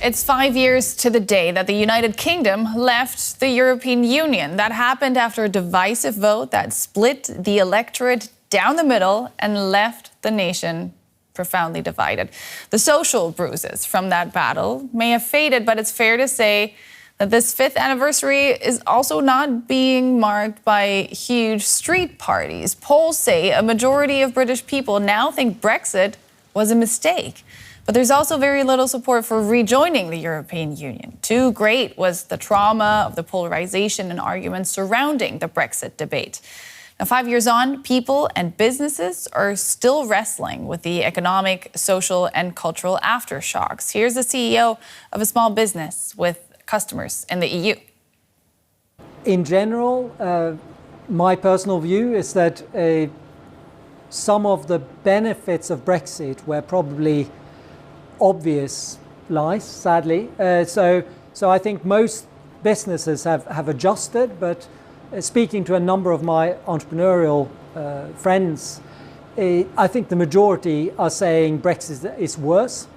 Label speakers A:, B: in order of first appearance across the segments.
A: It's 5 years to the day that the United Kingdom left the European Union. That happened after a divisive vote that split the electorate down the middle and left the nation profoundly divided. The social bruises from that battle may have faded, but it's fair to say that this fifth anniversary is also not being marked by huge street parties. Polls say a majority of British people now think Brexit was a mistake. But there's also very little support for rejoining the European Union. Too great was the trauma of the polarization and arguments surrounding the Brexit debate. Now, 5 years on, people and businesses are still wrestling with the economic, social, and cultural aftershocks. Here's the CEO of a small business with customers in the EU.
B: In general, my personal view is that some of the benefits of Brexit were probably obvious lies, sadly. So I think most businesses have adjusted, but speaking to a number of my entrepreneurial friends, I think the majority are saying Brexit is worse,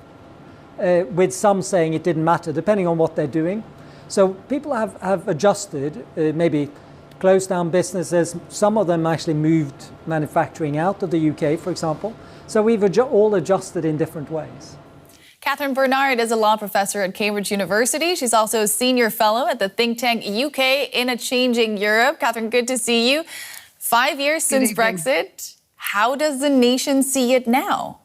B: with some saying it didn't matter, depending on what they're doing. So people have adjusted, maybe closed down businesses. Some of them actually moved manufacturing out of the UK, for example. So we've all adjusted in different ways.
A: Barnard is a law professor at Cambridge University. She's also a senior fellow at the think tank UK in a Changing Europe. Catherine, good to see you. 5 years since Brexit. How does the nation see it now?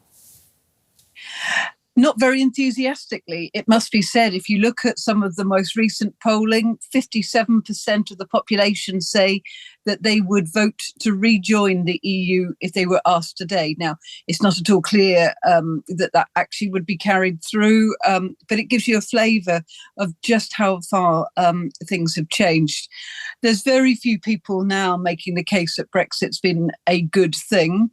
C: Not very enthusiastically, it must be said. If you look at some of the most recent polling, 57% of the population say that they would vote to rejoin the EU if they were asked today. Now, it's not at all clear that actually would be carried through, but it gives you a flavour of just how far things have changed. There's very few people now making the case that Brexit's been a good thing.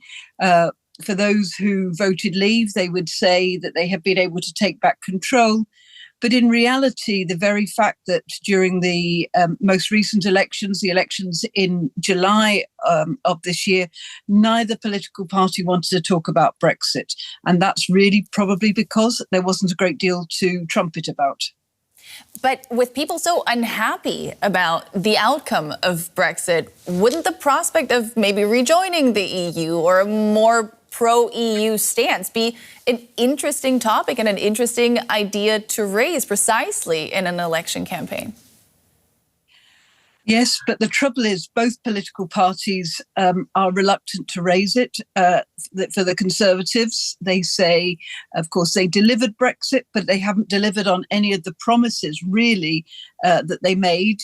C: For those who voted leave, they would say that they have been able to take back control. But in reality, the very fact that during the most recent elections, the elections in July of this year, neither political party wanted to talk about Brexit. And that's really probably because there wasn't a great deal to trumpet about.
A: But with people so unhappy about the outcome of Brexit, wouldn't the prospect of maybe rejoining the EU or a more pro-EU stance be an interesting topic and an interesting idea to raise precisely in an election campaign?
C: Yes, but the trouble is both political parties are reluctant to raise it. For the Conservatives, they say, of course, they delivered Brexit, but they haven't delivered on any of the promises, really, that they made.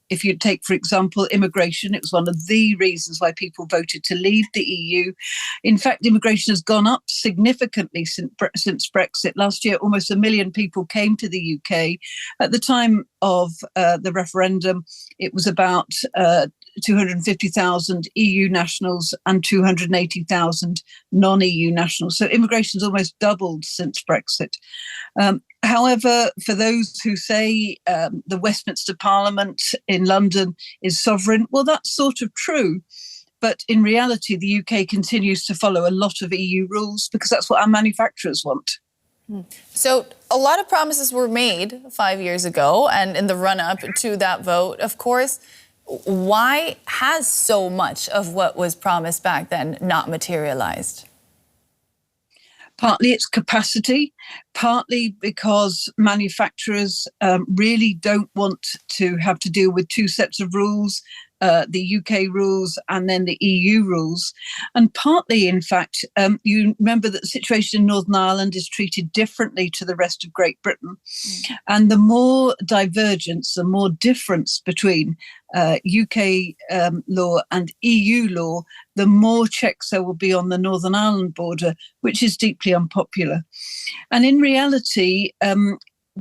C: If you take, for example, immigration, it was one of the reasons why people voted to leave the EU. In fact, immigration has gone up significantly since Brexit. Last year, almost 1 million people came to the UK. At the time of the referendum, it was about 250,000 EU nationals and 280,000 non-EU nationals. So immigration has almost doubled since Brexit. However, for those who say the Westminster Parliament in London is sovereign, well, that's sort of true. But in reality, the UK continues to follow a lot of EU rules because that's what our manufacturers want.
A: So a lot of promises were made 5 years ago and in the run-up to that vote, of course. Why has so much of what was promised back then not materialized?
C: Partly it's capacity, partly because manufacturers really don't want to have to deal with two sets of rules, the UK rules and then the EU rules. And partly, in fact, you remember that the situation in Northern Ireland is treated differently to the rest of Great Britain. And the more divergence, the more difference between UK law and EU law, the more checks there will be on the Northern Ireland border, which is deeply unpopular. And in reality,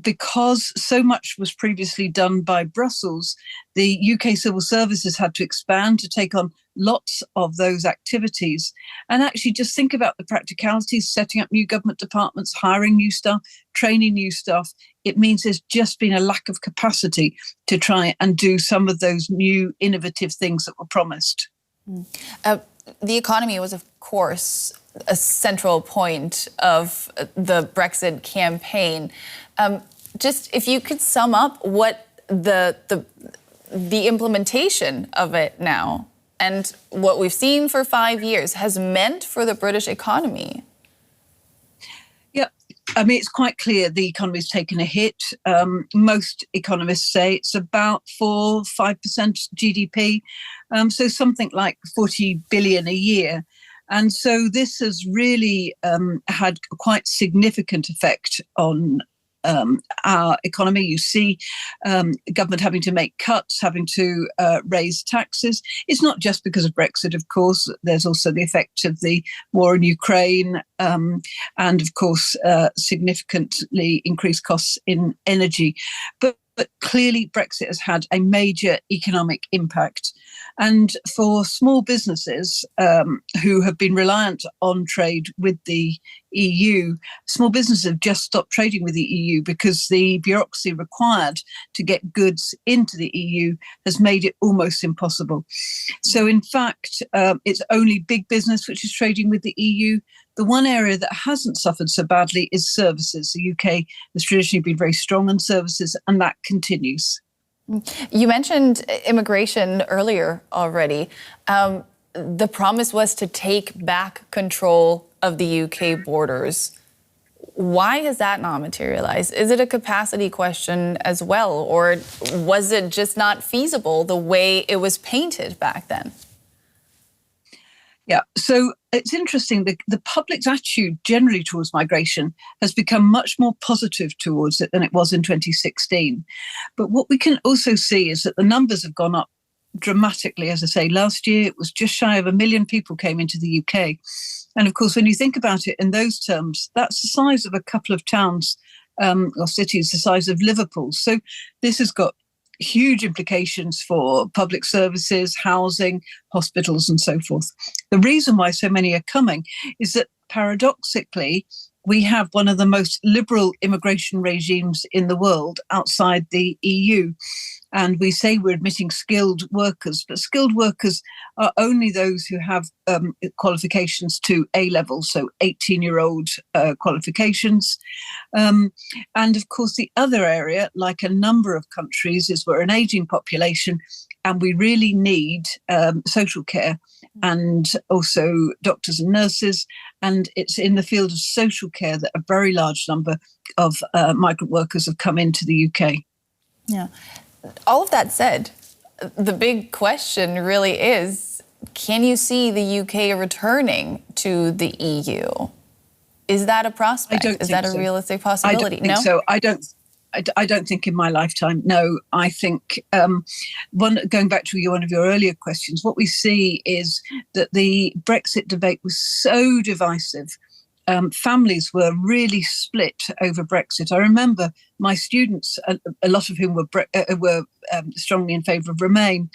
C: because so much was previously done by Brussels, the UK civil services had to expand to take on lots of those activities. And actually just think about the practicalities, setting up new government departments, hiring new staff, training new staff. It means there's just been a lack of capacity to try and do some of those new innovative things that were promised.
A: The economy was, of course, a central point of the Brexit campaign. Just if you could sum up what the implementation of it now and what we've seen for 5 years has meant for the British economy.
C: Yeah, I mean, it's quite clear the economy's taken a hit. Most economists say it's about 4-5% GDP, so something like 40 billion a year. And so this has really had a quite significant effect on our economy. You see government having to make cuts, having to raise taxes. It's not just because of Brexit, of course. There's also the effect of the war in Ukraine and, of course, significantly increased costs in energy. But clearly Brexit has had a major economic impact. And for small businesses who have been reliant on trade with the EU, small businesses have just stopped trading with the EU because the bureaucracy required to get goods into the EU has made it almost impossible. So in fact, it's only big business which is trading with the EU. The one area that hasn't suffered so badly is services. The UK has traditionally been very strong on services, and that continues.
A: You mentioned immigration earlier already. The promise was to take back control of the UK borders. Why has that not materialized? Is it a capacity question as well, or was it just not feasible the way it was painted back then?
C: Yeah, so it's interesting. The public's attitude generally towards migration has become much more positive towards it than it was in 2016. But what we can also see is that the numbers have gone up dramatically. As I say, last year it was just shy of 1 million people came into the UK. And of course, when you think about it in those terms, that's the size of a couple of towns or cities the size of Liverpool. So this has got huge implications for public services, housing, hospitals, and so forth. The reason why so many are coming is that paradoxically, we have one of the most liberal immigration regimes in the world outside the EU. And we say we're admitting skilled workers, but skilled workers are only those who have qualifications to A-level, so 18-year-old qualifications. And of course, the other area, like a number of countries, is we're an ageing population and we really need social care and also doctors and nurses. And it's in the field of social care that a very large number of migrant workers have come into the UK.
A: Yeah. All of that said, the big question really is, can you see the UK returning to the EU? Is that a prospect? Is that a realistic possibility?
C: I don't think so. I don't think in my lifetime, no. I think, going back to one of your earlier questions, what we see is that the Brexit debate was so divisive. Families were really split over Brexit. I remember my students, a lot of whom were strongly in favour of Remain,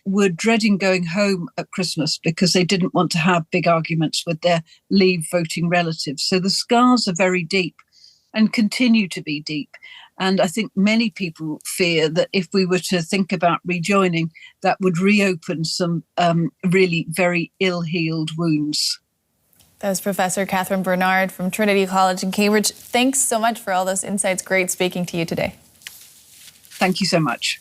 C: were dreading going home at Christmas because they didn't want to have big arguments with their Leave voting relatives. So the scars are very deep and continue to be deep. And I think many people fear that if we were to think about rejoining, that would reopen some really very ill-healed wounds.
A: That was Professor Catherine Barnard from Trinity College in Cambridge. Thanks so much for all those insights. Great speaking to you today.
C: Thank you so much.